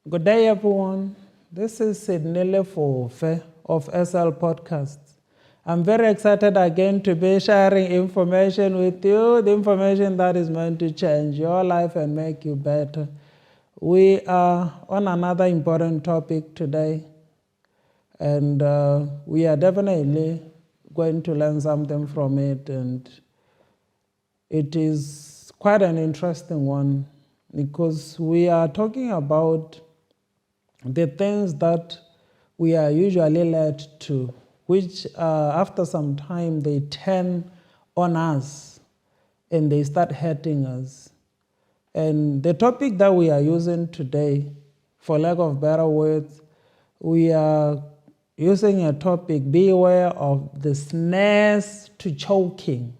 Good day, everyone. This is Sydney Lefofe of SL Podcasts. I'm very excited again to be sharing information with you, the information that is meant to change your life and make you better. We are on another important topic today, and we are definitely going to learn something from it, and it is quite an interesting one because we are talking about the things that we are usually led to, which after some time they turn on us and they start hurting us. And the topic that we are using today, for lack of better words, we are using a topic, beware of the snares to choking.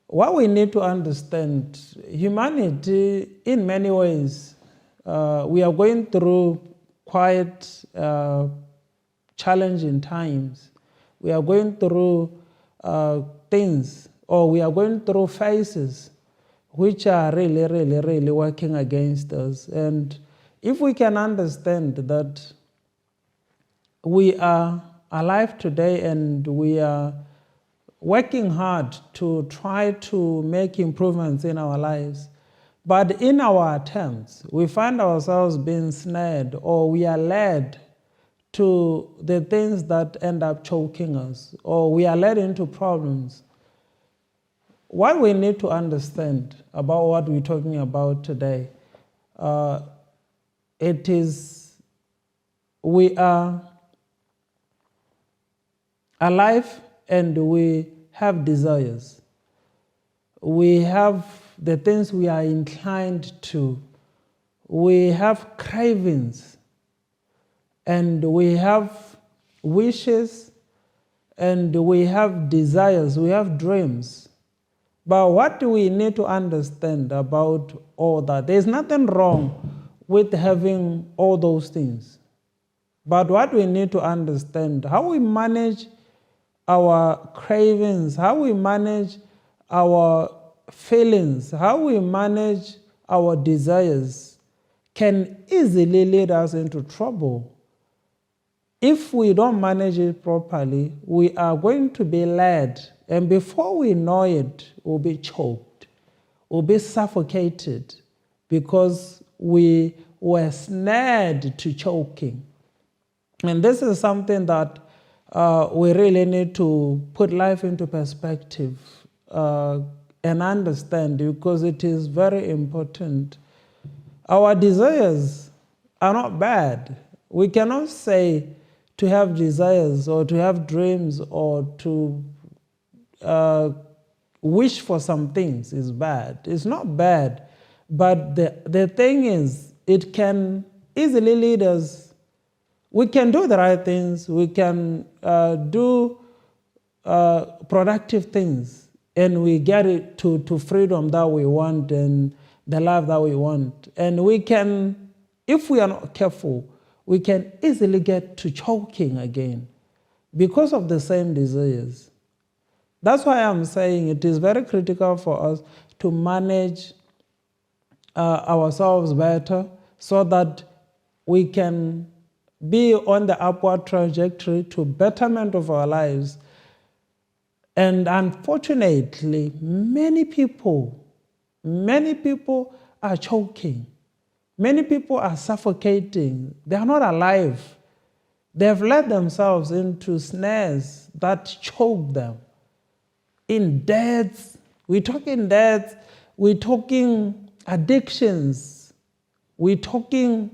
What we need to understand, humanity in many ways, we are going through quite challenging times. We are going through things, or we are going through phases which are really working against us. And if we can understand that we are alive today and we are working hard to try to make improvements in our lives, but in our attempts, we find ourselves being snared, or we are led to the things that end up choking us, or we are led into problems. What we need to understand about what we're talking about today, it is we are alive and we have desires. We have the things we are inclined to. We have cravings, and we have wishes, and we have desires, we have dreams. But what do we need to understand about all that? There's nothing wrong with having all those things. But what we need to understand, how we manage our cravings, how we manage our feelings, how we manage our desires can easily lead us into trouble. If we don't manage it properly, we are going to be led, and before we know it, we'll be choked, we'll be suffocated, because we were snared to choking. And this is something that we really need to put life into perspective and understand, because it is very important. Our desires are not bad. We cannot say to have desires or to have dreams or to wish for some things is bad. It's not bad, but the thing is, it can easily lead us. We can do the right things, we can do productive things, and we get it to freedom that we want and the life that we want. And we can, if we are not careful, we can easily get to choking again because of the same desires. That's why I'm saying it is very critical for us to manage ourselves better, so that we can be on the upward trajectory to betterment of our lives. And unfortunately, many people are choking. Many people are suffocating. They are not alive. They have led themselves into snares that choke them. In deaths, we're talking deaths, we're talking addictions, we're talking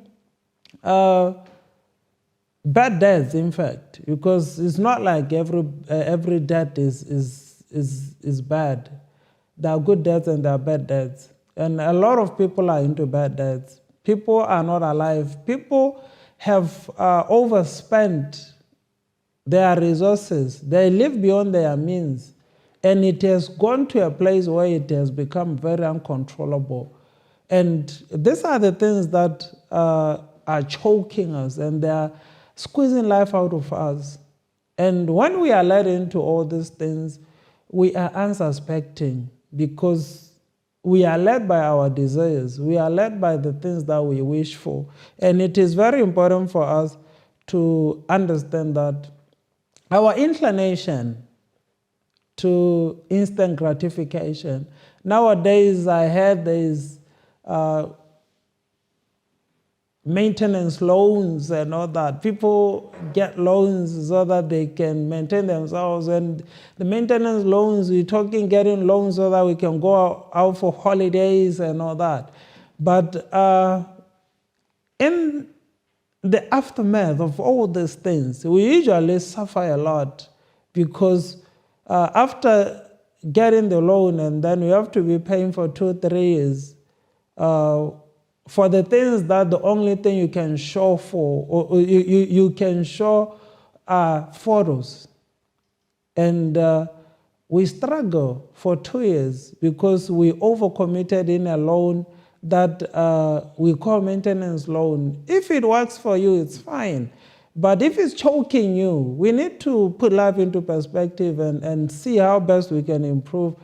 bad deaths, in fact, because it's not like every death is bad. There are good deaths and there are bad deaths. And a lot of people are into bad deaths. People are not alive. People have overspent their resources. They live beyond their means. And it has gone to a place where it has become very uncontrollable. And these are the things that are choking us, and they are squeezing life out of us. And when we are led into all these things, we are unsuspecting, because we are led by our desires. We are led by the things that we wish for. And it is very important for us to understand that our inclination to instant gratification. Nowadays, I heard there is maintenance loans and all that. People get loans so that they can maintain themselves. And the maintenance loans, we're talking getting loans so that we can go out for holidays and all that. But in the aftermath of all these things, we usually suffer a lot because after getting the loan and then we have to be paying for 2-3 years, for the things that the only thing you can show for, or you can show photos. And we struggle for 2 years because we overcommitted in a loan that we call maintenance loan. If it works for you, it's fine. But if it's choking you, we need to put life into perspective and see how best we can improve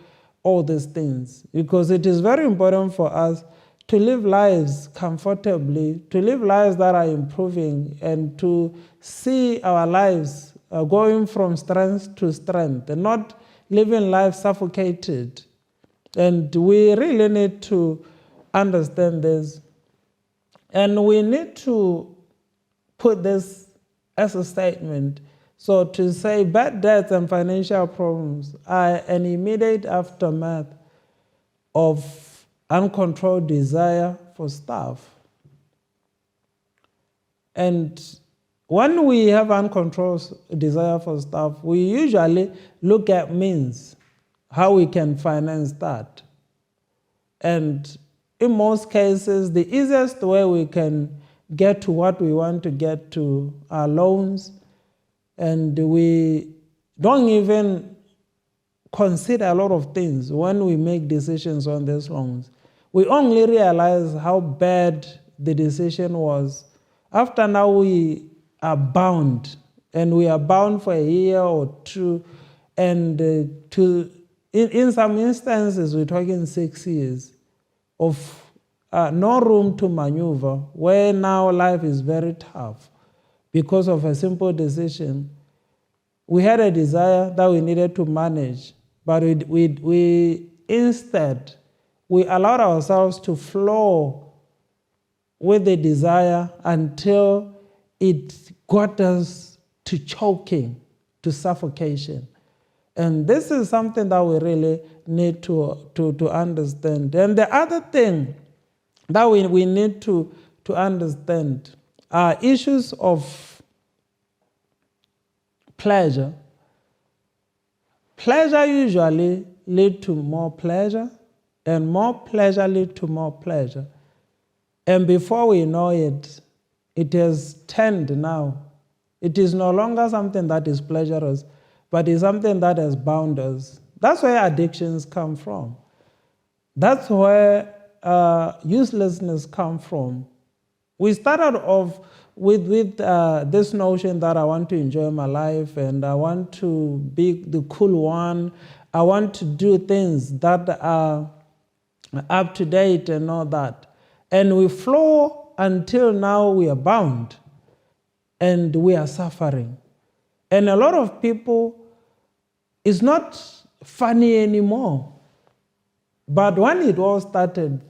all these things. Because it is very important for us to live lives comfortably, to live lives that are improving, and to see our lives going from strength to strength, and not living life suffocated. And we really need to understand this. And we need to put this as a statement. So to say bad debts and financial problems are an immediate aftermath of uncontrolled desire for stuff. And when we have uncontrolled desire for stuff, we usually look at means, how we can finance that. And in most cases, the easiest way we can get to what we want to get to are loans, and we don't even consider a lot of things when we make decisions on these loans. We only realize how bad the decision was after now we are bound, and we are bound for a year or two, and in some instances we're talking 6 years of no room to maneuver, where now life is very tough because of a simple decision. We had a desire that we needed to manage, but we instead allowed ourselves to flow with the desire until it got us to choking, to suffocation. And this is something that we really need to understand. And the other thing that we need to understand are issues of pleasure. Pleasure usually leads to more pleasure, and more pleasure leads to more pleasure. And before we know it, it has turned now. It is no longer something that is pleasurous, but is something that has bound us. That's where addictions come from. That's where uselessness comes from. We started off with this notion that I want to enjoy my life, and I want to be the cool one. I want to do things that are up to date and all that. And we flow until now we are bound and we are suffering. And a lot of people, it's not funny anymore. But when it all started,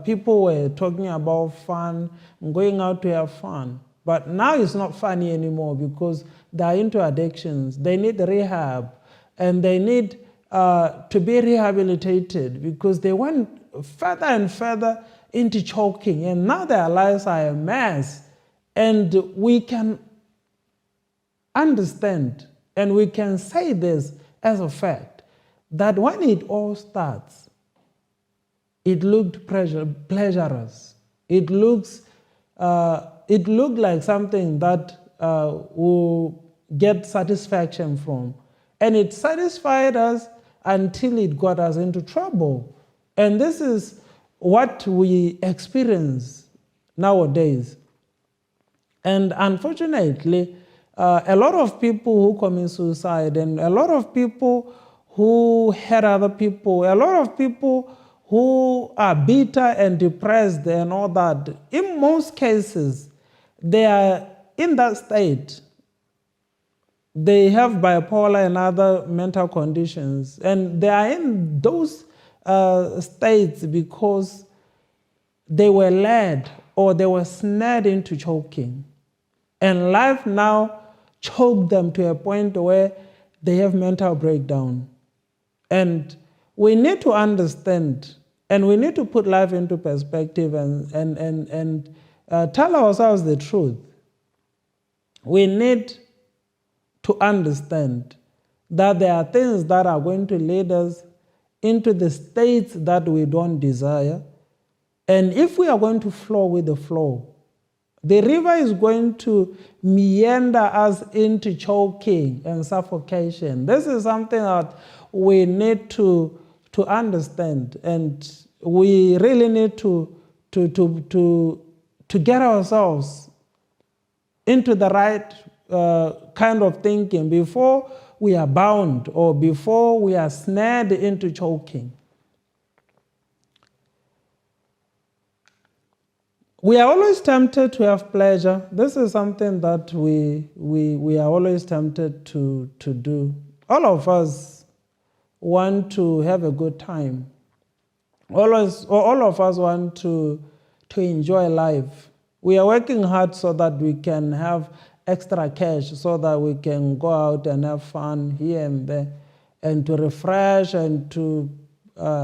people were talking about fun, going out to have fun. But now it's not funny anymore because they're into addictions. They need rehab, and they need to be rehabilitated because they went further and further into choking, and now their lives are a mess. And we can understand, and we can say this as a fact, that when it all starts, it looked pleasurous. It looked like something that will get satisfaction from. And it satisfied us until it got us into trouble. And this is what we experience nowadays. And unfortunately, a lot of people who commit suicide, and a lot of people who hurt other people, a lot of people who are bitter and depressed and all that, in most cases, they are in that state. They have bipolar and other mental conditions, and they are in those states because they were led or they were snared into choking. And life now choked them to a point where they have mental breakdown. And we need to understand, and we need to put life into perspective and tell ourselves the truth. We need to understand that there are things that are going to lead us into the states that we don't desire. And if we are going to flow with the flow, the river is going to meander us into choking and suffocation. This is something that we need to understand, and we really need to get ourselves into the right kind of thinking before we are bound or before we are snared into choking. We are always tempted to have pleasure. This is something that we are always tempted to do. All of us want to have a good time. All of us want to enjoy life. We are working hard so that we can have extra cash, so that we can go out and have fun here and there, and to refresh and to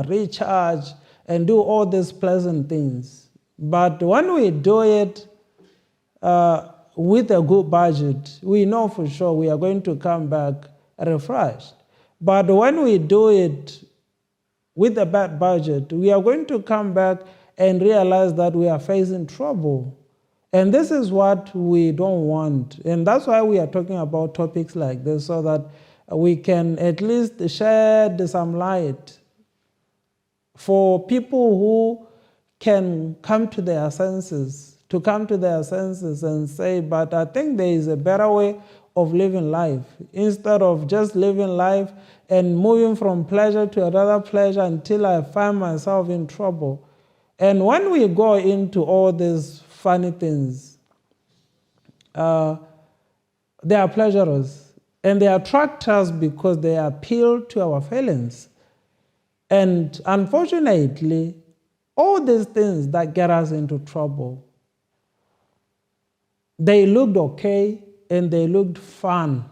recharge and do all these pleasant things. But when we do it with a good budget, we know for sure we are going to come back refreshed. But when we do it with a bad budget, we are going to come back and realize that we are facing trouble. And this is what we don't want. And that's why we are talking about topics like this, so that we can at least shed some light for people who can come to their senses, and say, but I think there is a better way of living life, instead of just living life and moving from pleasure to another pleasure until I find myself in trouble. And when we go into all these funny things, they are pleasurers, and they attract us because they appeal to our feelings. And unfortunately, all these things that get us into trouble, they looked okay and they looked fun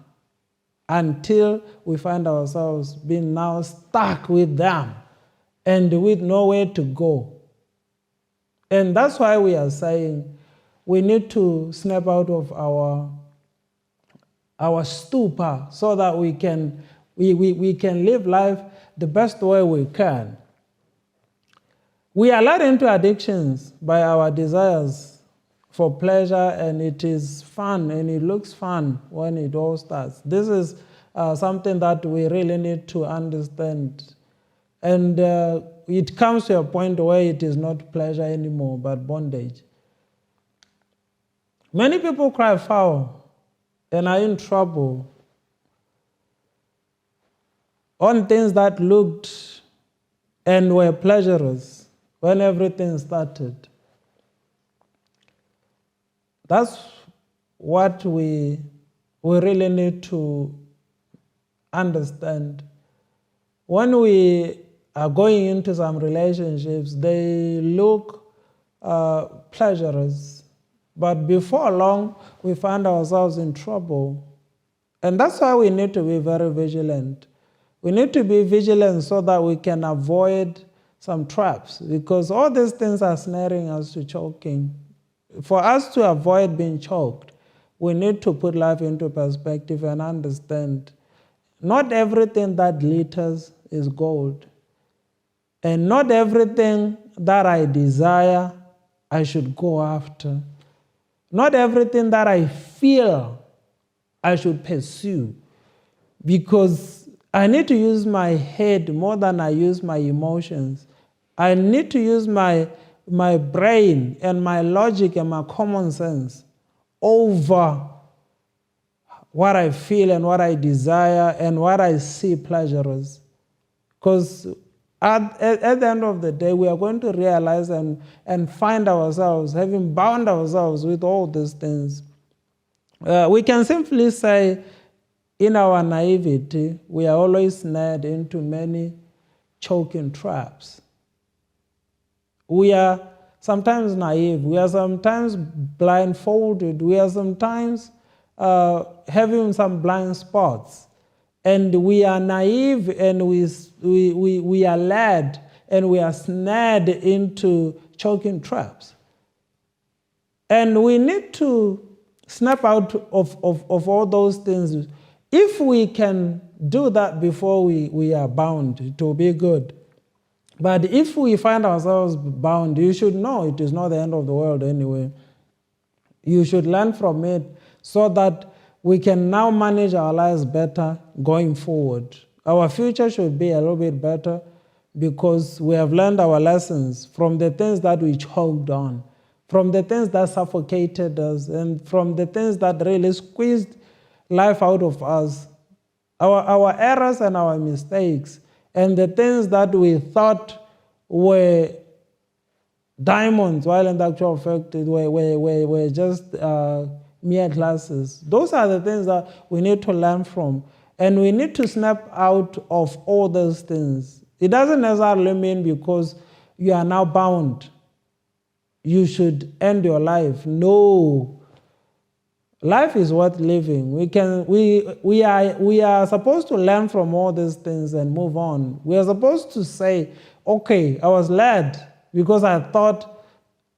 until we find ourselves being now stuck with them and with nowhere to go. And that's why we are saying we need to snap out of our stupor, so that we can live life the best way we can. We are led into addictions by our desires for pleasure, and it is fun, and it looks fun when it all starts. This is something that we really need to understand. And it comes to a point where it is not pleasure anymore, but bondage. Many people cry foul and are in trouble on things that looked and were pleasurous when everything started. That's what we really need to understand. When we are going into some relationships, they look pleasurous, but before long, we find ourselves in trouble. And that's why we need to be very vigilant. We need to be vigilant so that we can avoid some traps, because all these things are snaring us to choking. For us to avoid being choked, we need to put life into perspective and understand not everything that glitters is gold. And not everything that I desire, I should go after. Not everything that I feel, I should pursue. Because I need to use my head more than I use my emotions. I need to use my brain and my logic and my common sense over what I feel and what I desire and what I see pleasurous. Because At the end of the day, we are going to realize and find ourselves having bound ourselves with all these things. We can simply say, in our naivety, we are always snared into many choking traps. We are sometimes naive. We are sometimes blindfolded. We are sometimes having some blind spots. And we are naive, and we are led, and we are snared into choking traps. And we need to snap out of all those things. If we can do that before we are bound, it will be good. But if we find ourselves bound, you should know it is not the end of the world anyway. You should learn from it so that we can now manage our lives better going forward. Our future should be a little bit better because we have learned our lessons from the things that we choked on, from the things that suffocated us, and from the things that really squeezed life out of us. Our errors and our mistakes, and the things that we thought were diamonds, while in the actual fact were just mere glasses. Those are the things that we need to learn from. And we need to snap out of all those things. It doesn't necessarily mean because you are now bound, you should end your life. No. Life is worth living. We are supposed to learn from all these things and move on. We are supposed to say, okay, I was led because I thought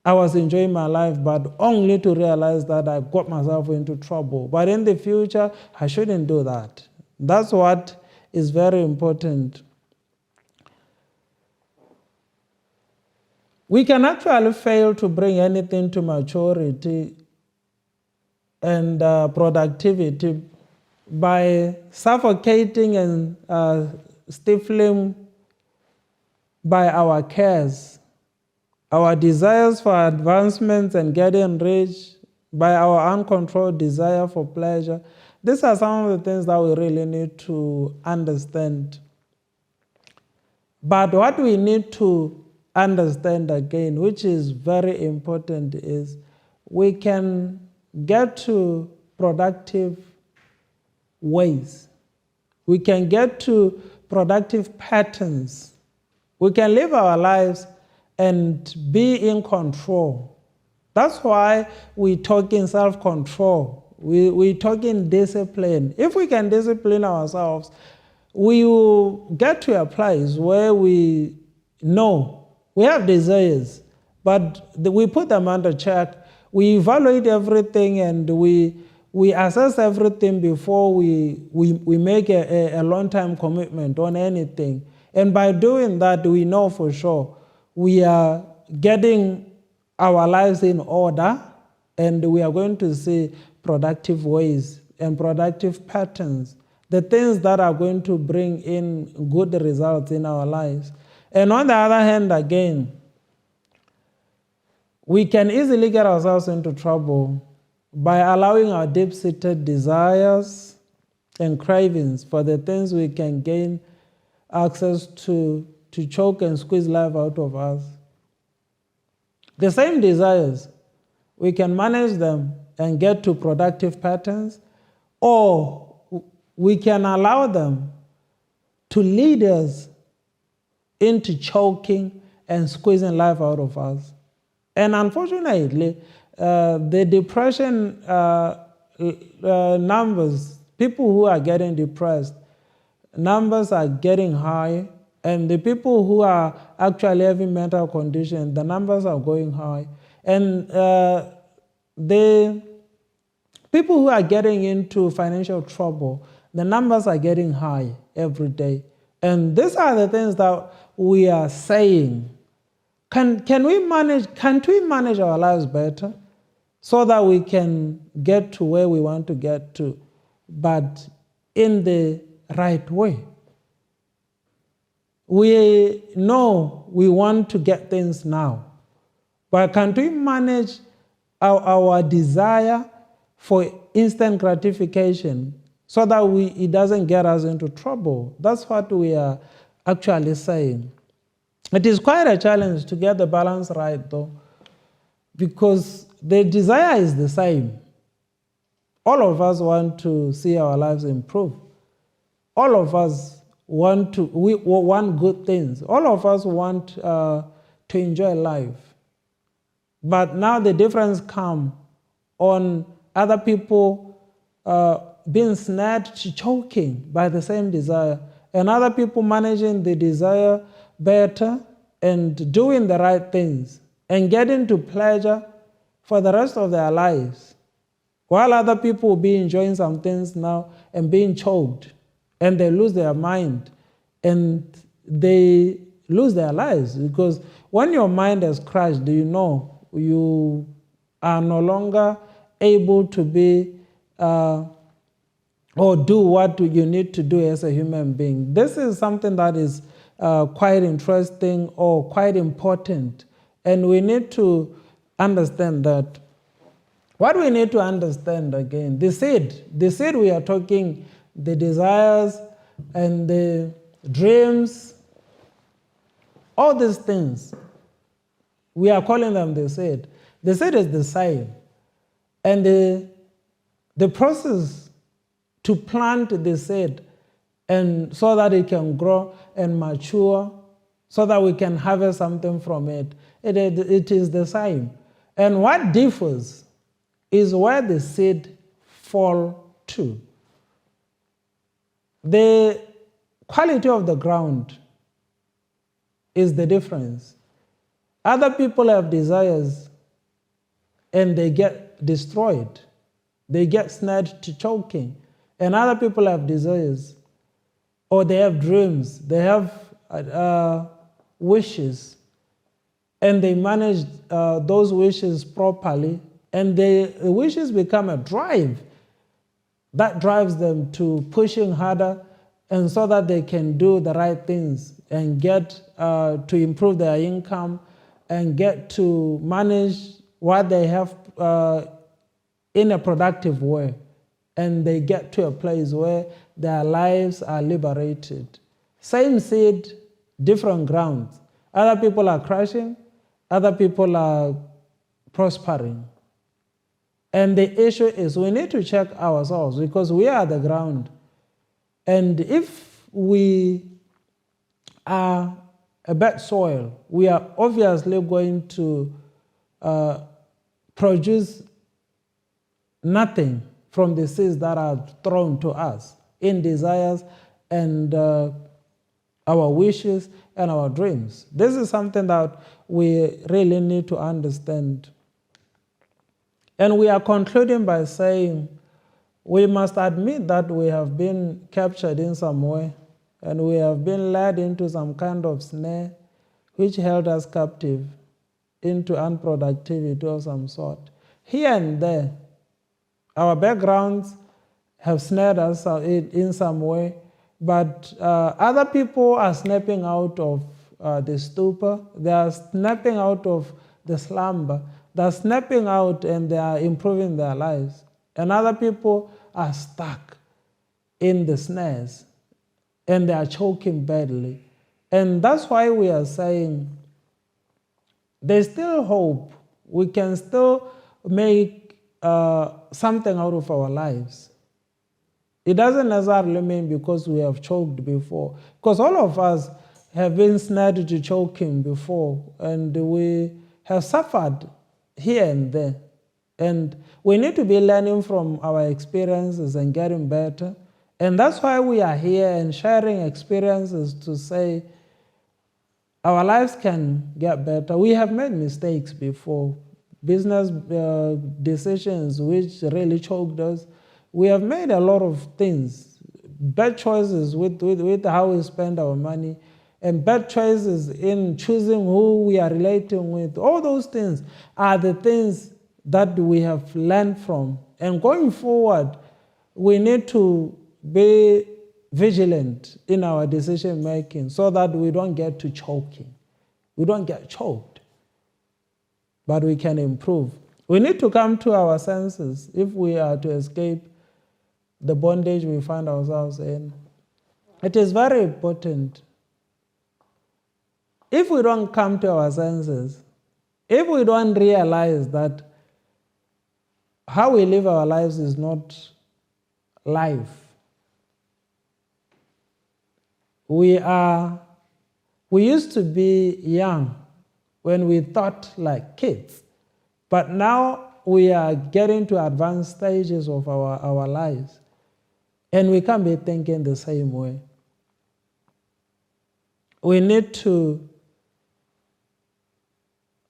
I was enjoying my life, but only to realize that I got myself into trouble. But in the future, I shouldn't do that. That's what is very important. We can actually fail to bring anything to maturity and productivity by suffocating and stifling by our cares, our desires for advancements and getting rich, by our uncontrolled desire for pleasure. These are some of the things that we really need to understand. But what we need to understand again, which is very important, is we can get to productive ways. We can get to productive patterns. We can live our lives and be in control. That's why we talk in self-control. We talk in discipline. If we can discipline ourselves, we will get to a place where we know we have desires, but we put them under check. We evaluate everything and we assess everything before we make a long-term commitment on anything. And by doing that, we know for sure we are getting our lives in order, and we are going to see productive ways and productive patterns, the things that are going to bring in good results in our lives. And on the other hand, again, we can easily get ourselves into trouble by allowing our deep-seated desires and cravings for the things we can gain access to choke and squeeze life out of us. The same desires, we can manage them and get to productive patterns, or we can allow them to lead us into choking and squeezing life out of us. And unfortunately, the depression numbers, people who are getting depressed, numbers are getting high, and the people who are actually having mental conditions, the numbers are going high. And the people who are getting into financial trouble, the numbers are getting high every day. And these are the things that we are saying. Can't we manage our lives better so that we can get to where we want to get to, but in the right way? We know we want to get things now, but can't we manage our desire for instant gratification so that it doesn't get us into trouble? That's what we are actually saying. It is quite a challenge to get the balance right, though, because the desire is the same. All of us want to see our lives improve. All of us we want good things. All of us want to enjoy life. But now the difference comes on other people being snared to choking by the same desire, and other people managing the desire better and doing the right things and getting to pleasure for the rest of their lives, while other people will be enjoying some things now and being choked, and they lose their mind and they lose their lives. Because when your mind has crashed, you are no longer able to be or do what you need to do as a human being. This is something that is quite interesting or quite important, and we need to understand that. What we need to understand again, the seed we are talking, the desires and the dreams, all these things, we are calling them the seed. The seed is the same. And the process to plant the seed and so that it can grow and mature, so that we can harvest something from it, it is the same. And what differs is where the seed fall to. The quality of the ground is the difference. Other people have desires and they get destroyed. They get snared to choking. And other people have desires, or they have dreams, they have wishes, and they manage those wishes properly, and the wishes become a drive that drives them to pushing harder, and so that they can do the right things and get to improve their income and get to manage what they have in a productive way. And they get to a place where their lives are liberated. Same seed, different grounds. Other people are crashing, other people are prospering. And the issue is we need to check ourselves, because we are the ground. And if we are a bad soil, we are obviously going to produce nothing from the seeds that are thrown to us in desires and our wishes and our dreams. This is something that we really need to understand. And we are concluding by saying we must admit that we have been captured in some way, and we have been led into some kind of snare which held us captive into unproductivity of some sort. Here and there, our backgrounds have snared us in some way, but other people are snapping out of the stupor. They are snapping out of the slumber. They are snapping out and they are improving their lives. And other people are stuck in the snares and they are choking badly. And that's why we are saying there's still hope. We can still make something out of our lives. It doesn't necessarily mean because we have choked before, because all of us have been snared to choking before, and we have suffered here and there. And we need to be learning from our experiences and getting better. And that's why we are here and sharing experiences to say our lives can get better. We have made mistakes before. Business decisions which really choked us. We have made a lot of things, bad choices with how we spend our money, and bad choices in choosing who we are relating with. All those things are the things that we have learned from. And going forward, we need to be vigilant in our decision making so that we don't get to choking. We don't get choked, but we can improve. We need to come to our senses if we are to escape the bondage we find ourselves in. It is very important if we don't come to our senses, if we don't realize that how we live our lives is not life, we used to be young when we thought like kids, but now we are getting to advanced stages of our lives, and we can't be thinking the same way. We need to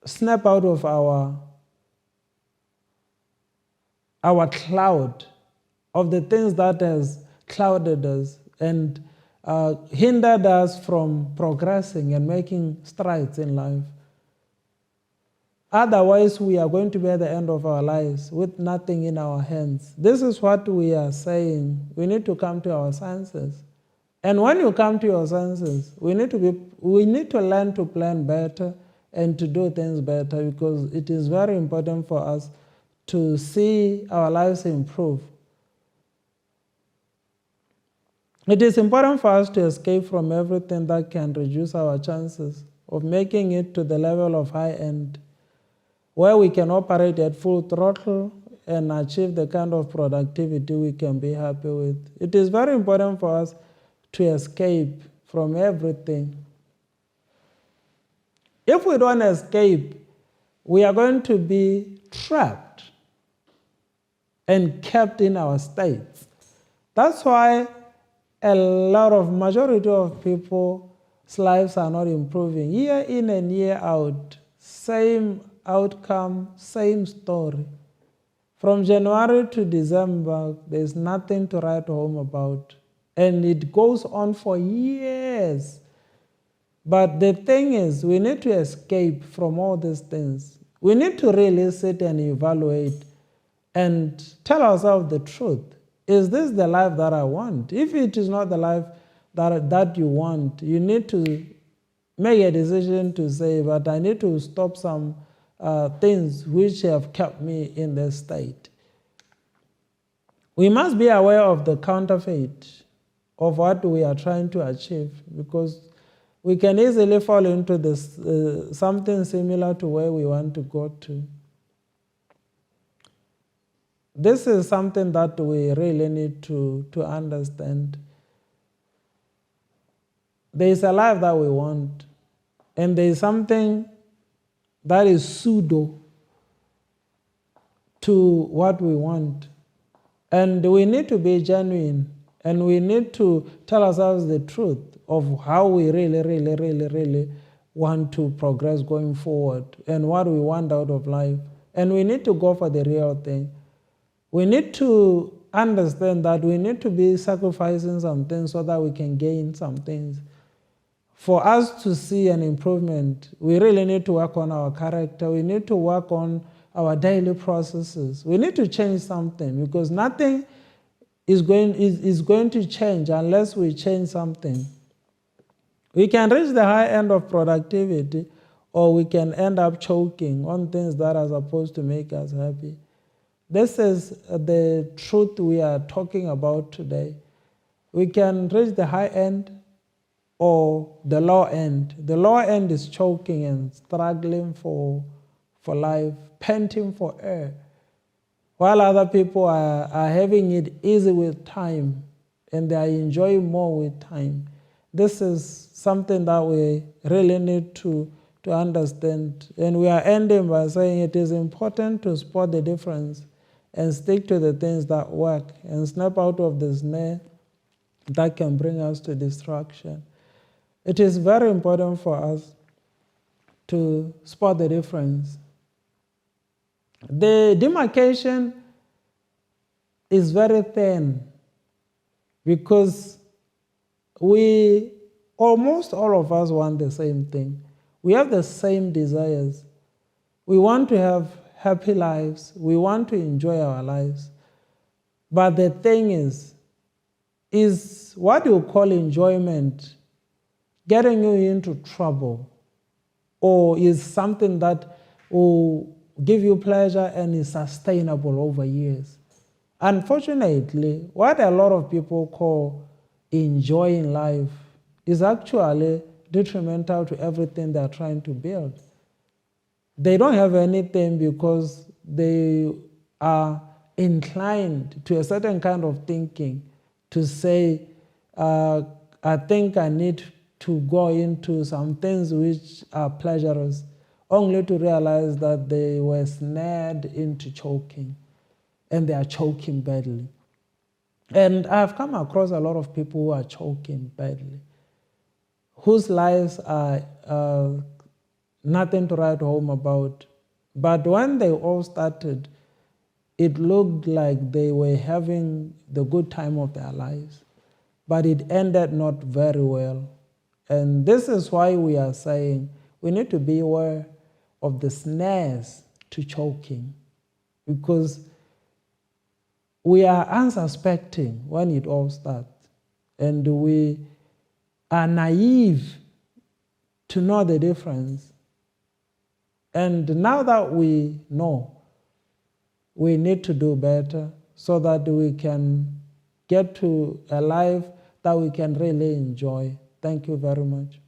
snap out of our cloud of the things that has clouded us and hindered us from progressing and making strides in life. Otherwise, we are going to be at the end of our lives with nothing in our hands. This is what we are saying. We need to come to our senses. And when you come to your senses, we need to learn to plan better and to do things better, because it is very important for us to see our lives improve. It is important for us to escape from everything that can reduce our chances of making it to the level of high end, where we can operate at full throttle and achieve the kind of productivity we can be happy with. It is very important for us to escape from everything. If we don't escape, we are going to be trapped and kept in our states. That's why majority of people's lives are not improving. Year in and year out, same outcome, same story. From January to December, there's nothing to write home about. And it goes on for years. But the thing is, we need to escape from all these things. We need to really sit and evaluate and tell ourselves the truth. Is this the life that I want? If it is not the life that you want, you need to make a decision to say, but I need to stop some things which have kept me in this state. We must be aware of the counterfeit of what we are trying to achieve, because we can easily fall into this something similar to where we want to go to. This is something that we really need to understand. There is a life that we want, and there is something that is pseudo to what we want. And we need to be genuine, and we need to tell ourselves the truth of how we really want to progress going forward and what we want out of life. And we need to go for the real thing. We need to understand that we need to be sacrificing some things so that we can gain some things. For us to see an improvement, we really need to work on our character. We need to work on our daily processes. We need to change something, because nothing is going to change unless we change something. We can reach the high end of productivity, or we can end up choking on things that are supposed to make us happy. This is the truth we are talking about today. We can reach the high end or the low end. The low end is choking and struggling for life, panting for air, while other people are having it easy with time, and they are enjoying more with time. This is something that we really need to understand. And we are ending by saying it is important to spot the difference and stick to the things that work and snap out of the snare that can bring us to destruction. It is very important for us to spot the difference. The demarcation is very thin, because almost all of us want the same thing. We have the same desires. We want to have happy lives. We want to enjoy our lives. But the thing is what you call enjoyment getting you into trouble, or is something that will give you pleasure and is sustainable over years? Unfortunately, what a lot of people call enjoying life is actually detrimental to everything they're trying to build. They don't have anything because they are inclined to a certain kind of thinking to say, I think I need to go into some things which are pleasurous, only to realize that they were snared into choking, and they are choking badly. And I've come across a lot of people who are choking badly, whose lives are nothing to write home about. But when they all started, it looked like they were having the good time of their lives, but it ended not very well. And this is why we are saying we need to be aware of the snares to choking, because we are unsuspecting when it all starts, and we are naive to know the difference. And now that we know, we need to do better so that we can get to a life that we can really enjoy. Thank you very much.